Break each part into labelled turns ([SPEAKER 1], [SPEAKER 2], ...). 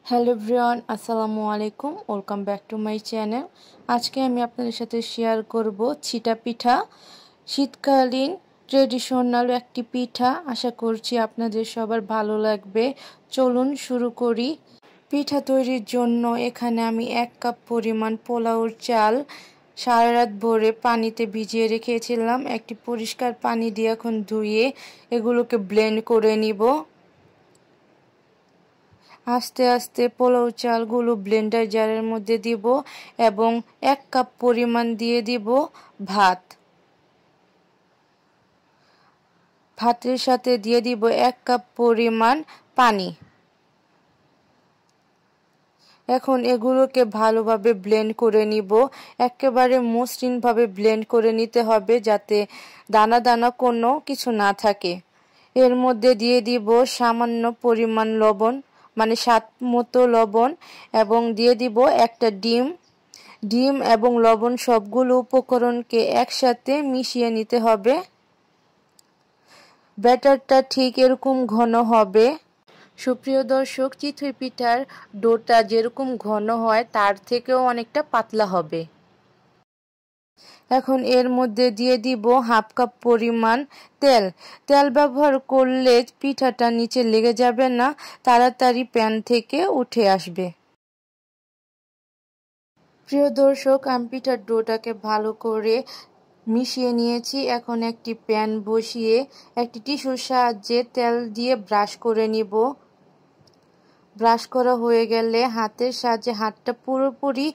[SPEAKER 1] Hello everyone, আসসালামু আলাইকুম। Welcome back to my channel. আজকে আমি আপনাদের সাথে শেয়ার করব ছিটা পিঠা। শীতকালীন ট্রেডিশনাল একটি পিঠা। আশা করছি আপনাদের সবার ভালো লাগবে। চলুন শুরু করি। পিঠা তৈরির জন্য এখানে আমি 1 কাপ পরিমাণ পোলাওর চাল সারা রাত ভরে পানিতে ভিজিয়ে রেখেছিলাম। একটি পরিষ্কার পানি দিয়ে এখন ধুয়ে এগুলোকে ব্লেন্ড করে নিব। আস্তে আস্তে পোলাও চালগুলো ব্লেন্ডার জারের মধ্যে দিব এবং 1 কাপ পরিমাণ দিয়ে দিব ভাত। ভাতের সাথে দিয়ে দিব 1 কাপ পরিমাণ পানি। এখন এগুলোকে ভালোভাবে ব্লেন্ড করে নিব। একেবারে মসৃণভাবে ব্লেন্ড করে নিতে হবে যাতে দানা দানা কোনো কিছু না থাকে। এর মধ্যে দিয়ে দিব সামান্য পরিমাণ লবণ, মানে স্বাদ মতো লবণ, এবং দিয়ে দিব একটা ডিম এবং লবণ সবগুলো উপকরণকে একসাথে মিশিয়ে নিতে হবে। ব্যাটারটা ঠিক এরকম ঘন হবে। সুপ্রিয় দর্শক, চিতই পিঠার ডোটা যেরকম ঘন হয় তার থেকেও অনেকটা পাতলা হবে। এখন এর মধ্যে দিয়ে দিব 1/2 কাপ পরিমাণ তেল ব্যবহার করলে পিঠাটা নিচে লেগে যাবে না, তাড়াতাড়ি প্যান থেকে উঠে আসবে। প্রিয় দর্শক, আমি পিঠার ডোটাকে ভালো করে মিশিয়ে নিয়েছি। এখন একটি প্যান বসিয়ে একটি টিস্যুর সাহায্যে তেল দিয়ে ব্রাশ করে নিব। ব্রাশ করা হয়ে গেলে হাতের সাহায্যে হাতটা পুরোপুরি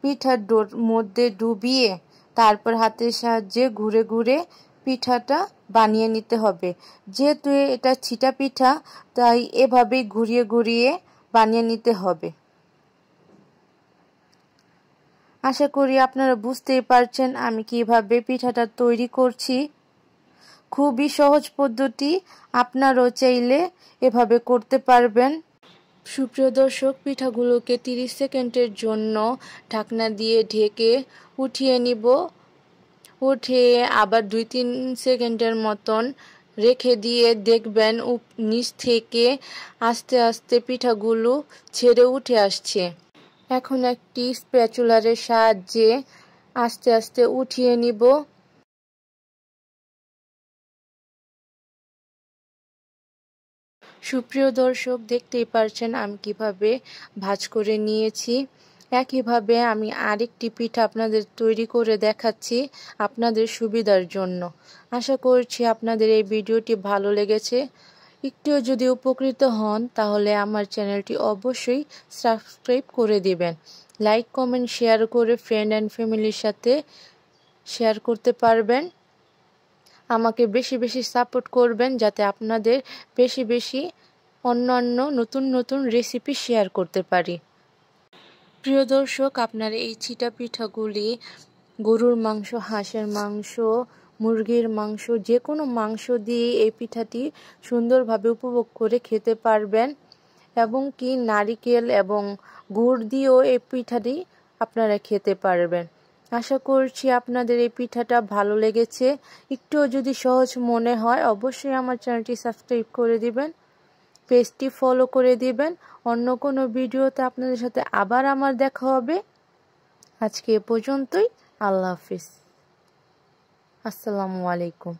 [SPEAKER 1] পিঠার ডোর মধ্যে ডুবিয়ে তারপর হাতের সাহায্যে ঘুরে ঘুরে পিঠাটা বানিয়ে নিতে হবে। যেহেতু এটা ছিটা পিঠা, তাই এভাবেই ঘুরিয়ে ঘুরিয়ে বানিয়ে নিতে হবে। আশা করি আপনারা বুঝতেই পারছেন আমি কিভাবে পিঠাটা তৈরি করছি। খুবই সহজ পদ্ধতি, আপনারাও চাইলে এভাবে করতে পারবেন। সুপ্রিয় দর্শক, পিঠাগুলোকে 30 সেকেন্ডের জন্য ঢাকনা দিয়ে ঢেকে উঠিয়ে নিব। উঠিয়ে আবার 2-3 সেকেন্ডের মতন রেখে দিয়ে দেখবেন নিচ থেকে আস্তে আস্তে পিঠাগুলো ছেড়ে উঠে আসছে। এখন একটি স্প্যাচুলারের সাহায্যে আস্তে আস্তে উঠিয়ে নিব। সুপ্রিয় দর্শক, দেখতেই পারছেন আমি কিভাবে ভাঁজ করে নিয়েছি। একইভাবে আমি আরেকটি পিঠা আপনাদের তৈরি করে দেখাচ্ছি আপনাদের সুবিধার জন্য। আশা করছি আপনাদের এই ভিডিওটি ভালো লেগেছে। একটুও যদি উপকৃত হন তাহলে আমার চ্যানেলটি অবশ্যই সাবস্ক্রাইব করে দিবেন। লাইক, কমেন্ট, শেয়ার করে ফ্রেন্ড অ্যান্ড ফ্যামিলির সাথে শেয়ার করতে পারবেন। আমাকে বেশি বেশি সাপোর্ট করবেন যাতে আপনাদের বেশি বেশি অন্যান্য নতুন নতুন রেসিপি শেয়ার করতে পারি। প্রিয় দর্শক, আপনারা এই ছিটা পিঠাগুলি গরুর মাংস, হাঁসের মাংস, মুরগির মাংস, যে কোনো মাংস দিয়ে এই পিঠাটি সুন্দরভাবে উপভোগ করে খেতে পারবেন এবং কি নারিকেল এবং গুড় দিয়েও এই পিঠাটি আপনারা খেতে পারবেন। আশা করছি আপনাদের এই পিঠাটা ভালো লেগেছে। একটুও যদি সহজ মনে হয় অবশ্যই আমার চ্যানেলটি সাবস্ক্রাইব করে দিবেন, পেজটি ফলো করে দিবেন। অন্য কোনো ভিডিওতে আপনাদের সাথে আবার আমার দেখা হবে। আজকে এ পর্যন্তই। আল্লাহ হাফিজ। আসসালামু আলাইকুম।